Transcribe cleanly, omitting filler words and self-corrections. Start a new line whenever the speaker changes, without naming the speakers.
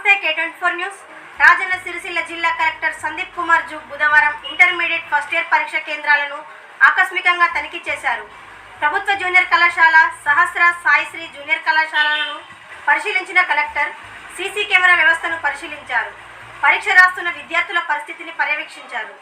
నమస్తే K24 news. Rajanna Sircilla జిల్లా collector Sandeep Kumar Jug బుధవారం ఇంటర్మీడియట్ ఫస్ట్ ఇయర్ పరీక్ష కేంద్రాలను ఆకస్మికంగా తనిఖీ చేశారు. ప్రభుత్వ జూనియర్ కళాశాల, సహస్ర, సాయిశ్రీ జూనియర్ కళాశాలలను పరిశీలించిన కలెక్టర్ సీసీ కెమెరా వ్యవస్థను పరిశీలించారు. పరీక్ష రాస్తున్న విద్యార్థుల పరిస్థితిని పర్యవేక్షించారు.